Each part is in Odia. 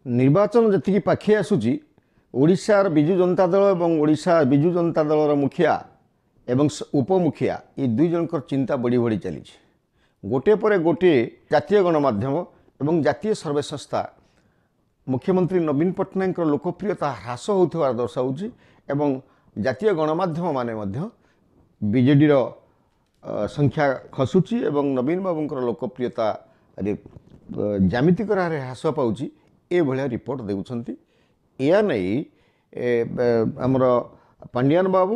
ନିର୍ବାଚନ ଯେତିକି ପାଖେଇ ଆସୁଛି ଓଡ଼ିଶାର ବିଜୁ ଜନତା ଦଳ ଏବଂ ଓଡ଼ିଶା ବିଜୁ ଜନତା ଦଳର ମୁଖିଆ ଏବଂ ଉପମୁଖିଆ ଏ ଦୁଇ ଜଣଙ୍କର ଚିନ୍ତା ବଢ଼ି ବଢ଼ି ଚାଲିଛି। ଗୋଟିଏ ପରେ ଗୋଟିଏ ଜାତୀୟ ଗଣମାଧ୍ୟମ ଏବଂ ଜାତୀୟ ସର୍ଭେ ସଂସ୍ଥା ମୁଖ୍ୟମନ୍ତ୍ରୀ ନବୀନ ପଟ୍ଟନାୟକଙ୍କର ଲୋକପ୍ରିୟତା ହ୍ରାସ ହେଉଥିବାର ଦର୍ଶାଉଛି ଏବଂ ଜାତୀୟ ଗଣମାଧ୍ୟମ ମାନେ ମଧ୍ୟ ବିଜେଡ଼ିର ସଂଖ୍ୟା ଖସୁଛି ଏବଂ ନବୀନ ବାବୁଙ୍କର ଲୋକପ୍ରିୟତାରେ ଜ୍ୟାମିତିକ ହାରରେ ହ୍ରାସ ପାଉଛି ଏଭଳିଆ ରିପୋର୍ଟ ଦେଉଛନ୍ତି। ଏହା ନେଇ ଆମର ପାଣ୍ଡିଆନ ବାବୁ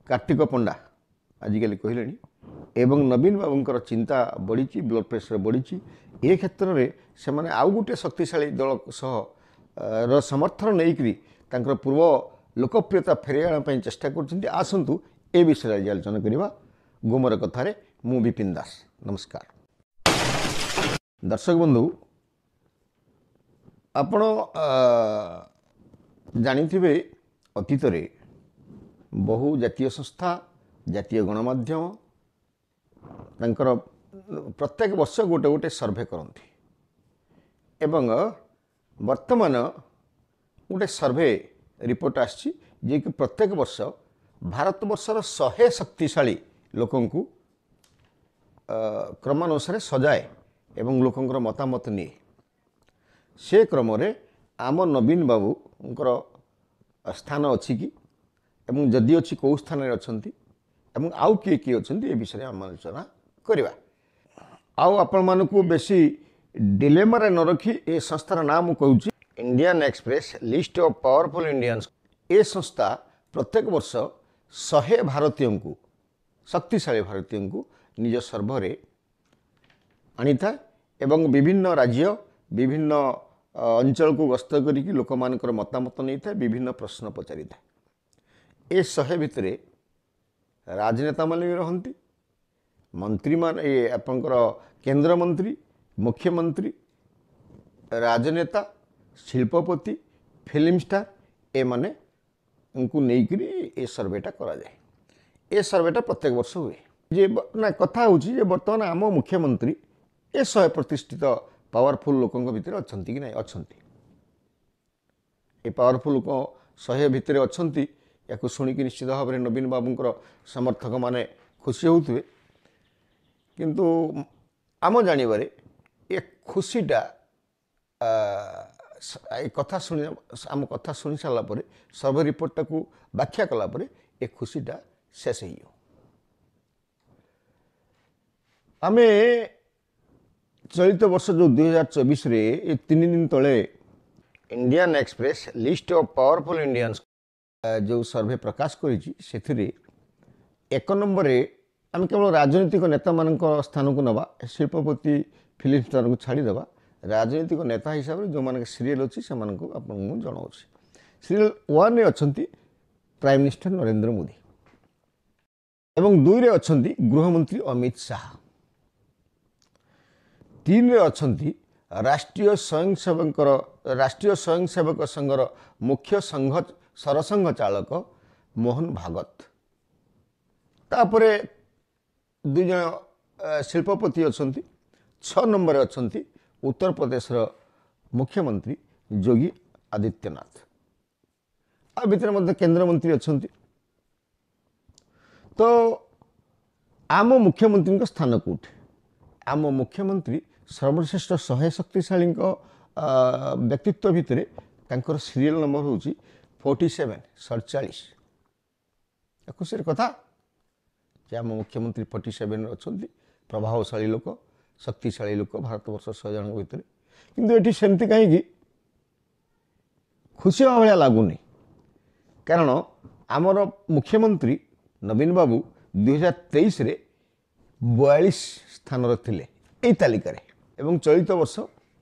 କାର୍ତ୍ତିକ ପଣ୍ଡା ଆଜିକାଲି କହିଲେଣି ଏବଂ ନବୀନ ବାବୁଙ୍କର ଚିନ୍ତା ବଢ଼ିଛି, ବ୍ଲଡ଼ ପ୍ରେସର ବଢ଼ିଛି। ଏ କ୍ଷେତ୍ରରେ ସେମାନେ ଆଉ ଗୋଟିଏ ଶକ୍ତିଶାଳୀ ଦଳ ସହ ର ସମର୍ଥନ ନେଇକରି ତାଙ୍କର ପୂର୍ବ ଲୋକପ୍ରିୟତା ଫେରାଇ ଆଣିବା ପାଇଁ ଚେଷ୍ଟା କରୁଛନ୍ତି। ଆସନ୍ତୁ ଏ ବିଷୟରେ ଆଜି ଆଲୋଚନା କରିବା। ଗୁମର କଥାରେ ମୁଁ ବିପିନ ଦାସ। ନମସ୍କାର ଦର୍ଶକ ବନ୍ଧୁ, ଆପଣ ଜାଣିଥିବେ ଅତୀତରେ ବହୁ ଜାତୀୟ ସଂସ୍ଥା, ଜାତୀୟ ଗଣମାଧ୍ୟମ ତାଙ୍କର ପ୍ରତ୍ୟେକ ବର୍ଷ ଗୋଟେ ଗୋଟେ ସର୍ଭେ କରନ୍ତି ଏବଂ ବର୍ତ୍ତମାନ ଗୋଟେ ସର୍ଭେ ରିପୋର୍ଟ ଆସିଛି ଯିଏକି ପ୍ରତ୍ୟେକ ବର୍ଷ ଭାରତବର୍ଷର 100 ଶକ୍ତିଶାଳୀ ଲୋକଙ୍କୁ କ୍ରମାନୁସାରେ ସଜାଏ ଏବଂ ଲୋକଙ୍କର ମତାମତ ନିଏ। ସେ କ୍ରମରେ ଆମ ନବୀନ ବାବୁଙ୍କର ସ୍ଥାନ ଅଛି କି ଏବଂ ଯଦି ଅଛି କେଉଁ ସ୍ଥାନରେ ଅଛନ୍ତି ଏବଂ ଆଉ କିଏ କିଏ ଅଛନ୍ତି ଏ ବିଷୟରେ ଆମେ ଆଲୋଚନା କରିବା। ଆଉ ଆପଣମାନଙ୍କୁ ବେଶୀ ଡିଲେମାରେ ନ ରଖି ଏ ସଂସ୍ଥାର ନାଁ ମୁଁ କହୁଛି Indian Express list of powerful Indians. ଏ ସଂସ୍ଥା ପ୍ରତ୍ୟେକ ବର୍ଷ 100 ଭାରତୀୟଙ୍କୁ, ଶକ୍ତିଶାଳୀ ଭାରତୀୟଙ୍କୁ ନିଜ ସର୍ଭରେ ଆଣିଥାଏ ଏବଂ ବିଭିନ୍ନ ରାଜ୍ୟ, ବିଭିନ୍ନ ଅଞ୍ଚଳକୁ ଗସ୍ତ କରିକି ଲୋକମାନଙ୍କର ମତାମତ ନେଇଥାଏ, ବିଭିନ୍ନ ପ୍ରଶ୍ନ ପଚାରିଥାଏ। ଏ 100 ଭିତରେ ରାଜନେତାମାନେ ବି ରହନ୍ତି, ମନ୍ତ୍ରୀମାନେ, ଆପଣଙ୍କର କେନ୍ଦ୍ରମନ୍ତ୍ରୀ, ମୁଖ୍ୟମନ୍ତ୍ରୀ, ରାଜନେତା, ଶିଳ୍ପପତି, ଫିଲ୍ମ ଷ୍ଟାର ଏମାନଙ୍କୁ ନେଇକରି ଏ ସର୍ଭେଟା କରାଯାଏ। ଏ ସର୍ଭେଟା ପ୍ରତ୍ୟେକ ବର୍ଷ ହୁଏ। ଯେ ନା କଥା ହେଉଛି ଯେ ବର୍ତ୍ତମାନ ଆମ ମୁଖ୍ୟମନ୍ତ୍ରୀ ଏ 100 ପ୍ରତିଷ୍ଠିତ ପାୱାରଫୁଲ୍ ଲୋକଙ୍କ ଭିତରେ ଅଛନ୍ତି କି ନାହିଁ? ଅଛନ୍ତି। ଏ ପାୱାରଫୁଲ୍ ଲୋକ 100 ଭିତରେ ଅଛନ୍ତି। ୟାକୁ ଶୁଣିକି ନିଶ୍ଚିତ ଭାବରେ ନବୀନ ବାବୁଙ୍କର ସମର୍ଥକମାନେ ଖୁସି ହେଉଥିବେ। କିନ୍ତୁ ଆମ ଜାଣିବାରେ ଏ ଖୁସିଟା ଏ କଥା ଶୁଣି ଆମ କଥା ଶୁଣି ସାରିଲା ପରେ, ସର୍ଭେ ରିପୋର୍ଟଟାକୁ ବ୍ୟାଖ୍ୟା କଲା ପରେ ଏ ଖୁସିଟା ଶେଷ ହେଇଯିବ। ଆମେ ଚଳିତ ବର୍ଷ ଯେଉଁ 2024ରେ ଏ 3 ଦିନ ତଳେ Indian Express list of powerful Indians ଯେଉଁ ସର୍ଭେ ପ୍ରକାଶ କରିଛି, ସେଥିରେ 1 ନମ୍ବରରେ ଆମେ କେବଳ ରାଜନୈତିକ ନେତାମାନଙ୍କ ସ୍ଥାନକୁ ନେବା, ଶିଳ୍ପପତି, ଫିଲ୍ମ ଷ୍ଟାରଙ୍କୁ ଛାଡ଼ିଦେବା। ରାଜନୈତିକ ନେତା ହିସାବରେ ଯେଉଁମାନଙ୍କ ସିରିଏଲ୍ ଅଛି ସେମାନଙ୍କୁ ଆପଣଙ୍କୁ ମୁଁ ଜଣାଉଛି। ସିରିଏଲ୍ 1ରେ ଅଛନ୍ତି ପ୍ରାଇମ୍ ମିନିଷ୍ଟର ନରେନ୍ଦ୍ର ମୋଦି ଏବଂ 2ରେ ଅଛନ୍ତି ଗୃହମନ୍ତ୍ରୀ ଅମିତ ଶାହା। 3ରେ ଅଛନ୍ତି ରାଷ୍ଟ୍ରୀୟ ସ୍ୱୟଂସେବକ ସଂଘର ମୁଖ୍ୟ ସରସଂଘ ଚାଳକ ମୋହନ ଭାଗବତ। ତାପରେ 2 ଜଣ ଶିଳ୍ପପତି ଅଛନ୍ତି। 6 ନମ୍ବରରେ ଅଛନ୍ତି ଉତ୍ତରପ୍ରଦେଶର ମୁଖ୍ୟମନ୍ତ୍ରୀ ଯୋଗୀ ଆଦିତ୍ୟନାଥ। ଆ ଭିତରେ ମଧ୍ୟ କେନ୍ଦ୍ରମନ୍ତ୍ରୀ ଅଛନ୍ତି। ତ ଆମ ମୁଖ୍ୟମନ୍ତ୍ରୀଙ୍କ ସ୍ଥାନ କେଉଁଠି? ଆମ ମୁଖ୍ୟମନ୍ତ୍ରୀ ସର୍ବଶ୍ରେଷ୍ଠ 100 ଶକ୍ତିଶାଳୀଙ୍କ ବ୍ୟକ୍ତିତ୍ୱ ଭିତରେ ତାଙ୍କର ସିରିଏଲ୍ ନମ୍ବର ହେଉଛି 47, 47। ଖୁସିର କଥା ଯେ ଆମ ମୁଖ୍ୟମନ୍ତ୍ରୀ 47ରେ ଅଛନ୍ତି। ପ୍ରଭାବଶାଳୀ ଲୋକ, ଶକ୍ତିଶାଳୀ ଲୋକ ଭାରତବର୍ଷ 100 ଜଣଙ୍କ ଭିତରେ। କିନ୍ତୁ ଏଠି ସେମିତି କାହିଁକି ଖୁସି ହେବା ଭଳିଆ ଲାଗୁନି? କାରଣ ଆମର ମୁଖ୍ୟମନ୍ତ୍ରୀ ନବୀନ ବାବୁ 2023ରେ 42 ସ୍ଥାନରେ ଥିଲେ ଏଇ ତାଲିକାରେ ଏବଂ ଚଳିତ ବର୍ଷ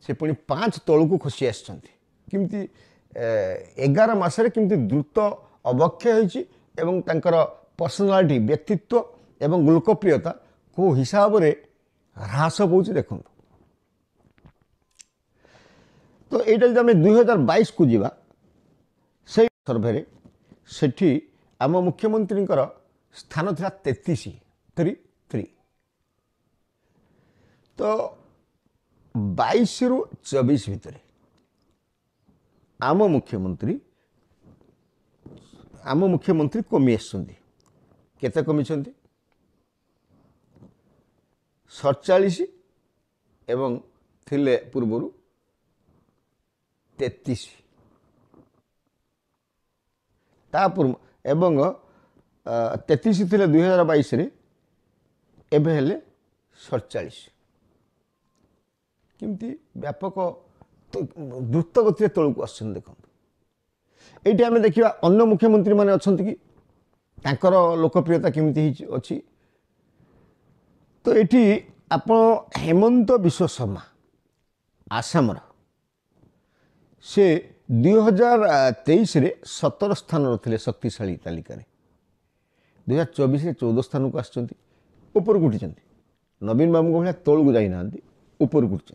ସେ ପୁଣି 5 ତଳକୁ ଖସି ଆସିଛନ୍ତି। କେମିତି 11 ମାସରେ କେମିତି ଦ୍ରୁତ ଅବକ୍ଷୟ ହୋଇଛି ଏବଂ ତାଙ୍କର ପର୍ସନାଲିଟି, ବ୍ୟକ୍ତିତ୍ୱ ଏବଂ ଲୋକପ୍ରିୟତା କେଉଁ ହିସାବରେ ହ୍ରାସ ପାଉଛି ଦେଖନ୍ତୁ। ତ ଏଇଟା ଯଦି ଆମେ 2022କୁ ଯିବା, ସେଇ ସର୍ଭେରେ ସେଠି ଆମ ମୁଖ୍ୟମନ୍ତ୍ରୀଙ୍କର ସ୍ଥାନ ଥିଲା 33। ତ 22ରୁ 24 ଭିତରେ आम मुख्यमंत्री कमी आसुँच केते कमी 47 एवं थिले पूर्वर 33 तापूर्व एवं 33 थिले 2022 रे एबे हेले 47 किमती व्यापक द्रुत गति तौक आस देखो ये आम देखा अन्य मुख्यमंत्री माने अच्छा कि तांकर लोकप्रियता केमिति अच्छी तो ये आप हेमंत विश्व शर्मा आसाम से 2023 रे 17 स्थान थे शक्तिशाली तालिका 2024 रे 14 स्थान को आसुँच ऊपर को उठी नवीन बाबू भाई तौक जाना ऊपर को उठी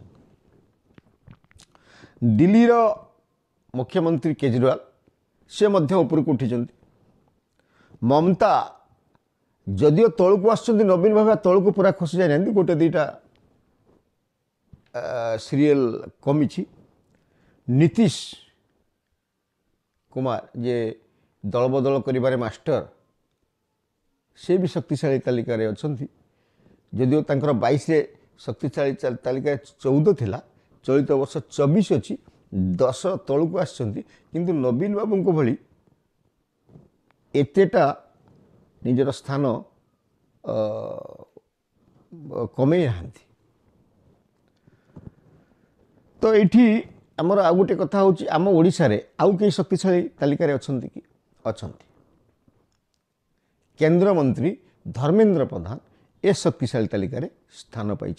दिल्ली मुख्यमंत्री केजरीवाल से मध्य ऊपर को उठी ममता जदियो तौक आस नवीन भाई तौक पूरा खसी जाना गोटे दीटा सीरियल कमी नीतीश कुमार जे दल बदल करिबारे मास्टर से भी शक्तिशाली तालिका अच्छा जदियो तांकर 22 रे शक्तिशाली तालिका 14 थिला चलित वर्ष 24 अच्छी 10 तौक आसुँच नवीन बाबू को भली एतेटा निजर स्थान कमे नहांती तो ये आमर आउ गोटे कथा हूँ आम ओडिशा रे आउ कई शक्तिशाली तालिका अच्छा कि अच्छा केंद्र मंत्री धर्मेंद्र प्रधान ए शक्तिशाली तालिका स्थान पाई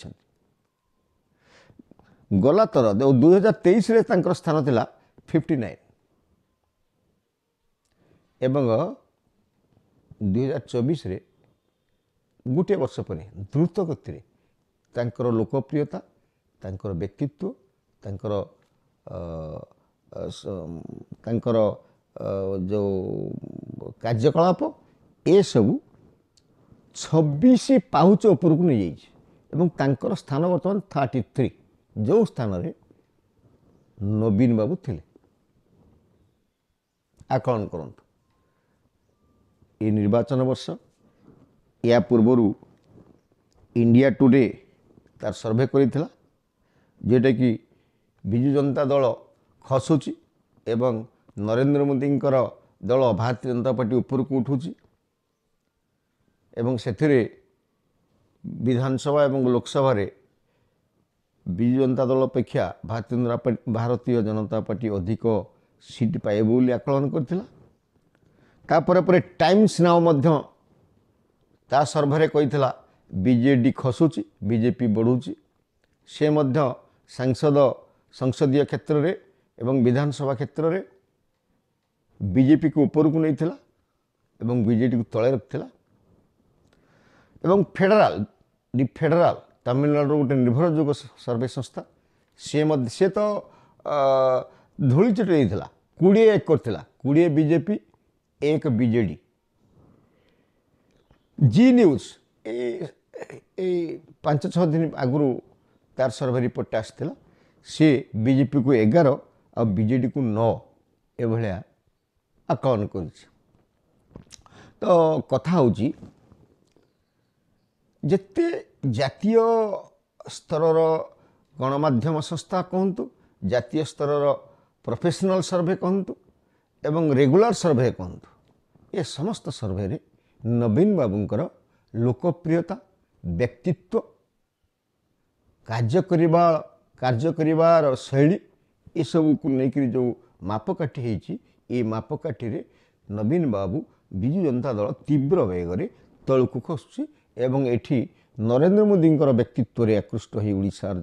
गला तर 2023 रे तांकर स्थान थिला 59 एवं 2024 रे गोटे वर्ष पर द्रुत गति तांकर लोकप्रियता तांकर व्यक्तित्व तांकर जो कार्यकलाप ए सबू 26 पाहुच ऊपर को नहीं जाइए तांकर स्थान बर्तमान 33 जो स्थान रे नवीन बाबू थिले आकलन करंतु ये निर्वाचन वर्ष या पूर्वर इंडिया टुडे तार सर्वे करिथिला जेटा कि बिजु जनता दल खसुची एवं नरेंद्र मोदी दल भारतीय जनता पार्टी ऊपर को उठुची एवं सेथिरे विधानसभा एवं लोकसभा रे बिजु जनता दल अपेक्षा भारतीय जनता पार्टी अधिक सीट पाए बोली आकलन करथिला तापर पर टाइम्स नाउ मध्य ता सर्वे कहिथिला बीजेडी खसुची बीजेपी बढ़ुची से मध्य संसदीय क्षेत्र रे एवं विधानसभा क्षेत्र रे बीजेपी को ऊपर को नहीं थिला एवं बीजेडी को तले रखिथिला एवं फेडराल तमिलनाडु गोटे निर्भरযোग्य सर्वे संस्था से तो धूली चटई 20 करथिला 20 बीजेपी 1 बीजेडी जी न्यूज 5-6 दिन आगु तार सर्वे रिपोर्ट आसाला सी बीजेपी को 11 और बीजेडी को 9 एभलिया आकलन कर तो कथा हूँ जिते जातीय स्तर गणमाध्यम संस्था कहतु जातीय स्तर प्रोफेशनल सर्वे कहतु एवं रेगुलर सर्वे कहतु ये समस्त सर्वे रे नवीन बाबूंकर लोकप्रियता व्यक्तित्व कार्य करिबार शैली ये सब को लेकर जो मापकाठी होती ये मापकाठी रे नवीन बाबू बिजु जनता दल तीव्र वेग तलू खसुची एवं एठी नरेंद्र मोदी व्यक्तित्व रे आकृष्ट हो ओडिशार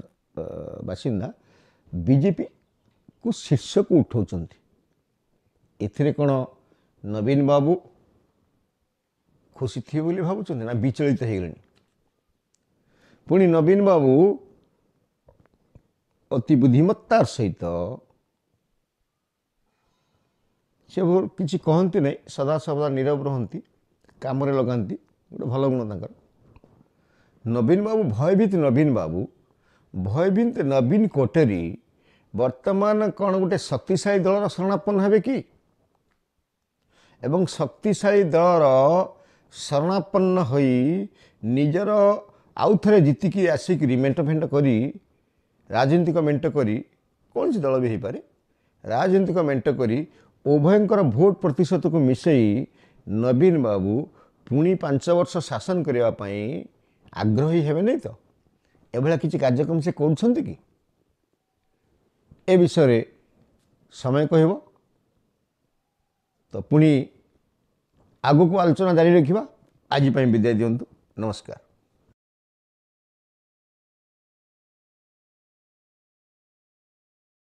बासिंदा बीजेपी को शीर्ष को उठाउछन्ति एथिरे कोन नवीन बाबू खुशी थी बोली भावुछन्ति ना विचलित हो गले पुणी नवीन बाबू अति बुद्धिमत्तार सहित से किसी कहती नहीं सदा सदा नीरव रहती काम लगाती गोटे भल गुण तक नवीन बाबू भयभीत नवीन कोटरी ବର୍ତ୍ତମାନ କ'ଣ ଗୋଟେ ଶକ୍ତିଶାଳୀ ଦଳର ଶରଣାପନ୍ନ ହେବେ କି? ଏବଂ ଶକ୍ତିଶାଳୀ ଦଳର ଶରଣାପନ୍ନ ହୋଇ ନିଜର ଆଉ ଥରେ ଜିତିକି ଆସିକିରି ମେଣ୍ଟ ଫେଣ୍ଟ କରି ରାଜନୈତିକ ମେଣ୍ଟ କରି, କୌଣସି ଦଳ ବି ହେଇପାରେ, ରାଜନୈତିକ ମେଣ୍ଟ କରି ଉଭୟଙ୍କର ଭୋଟ ପ୍ରତିଶତକୁ ମିଶାଇ ନବୀନ ବାବୁ ପୁଣି 5 ବର୍ଷ ଶାସନ କରିବା ପାଇଁ ଆଗ୍ରହୀ ହେବେ ନାହିଁ ତ? ଏଭଳିଆ କିଛି କାର୍ଯ୍ୟକ୍ରମ ସେ କରୁଛନ୍ତି କି? ଏ ବିଷୟରେ ସମୟ କହିବ। ତ ପୁଣି ଆଗକୁ ଆଲୋଚନା ଜାରି ରଖିବା। ଆଜି ପାଇଁ ବିଦାୟ ଦିଅନ୍ତୁ। ନମସ୍କାର।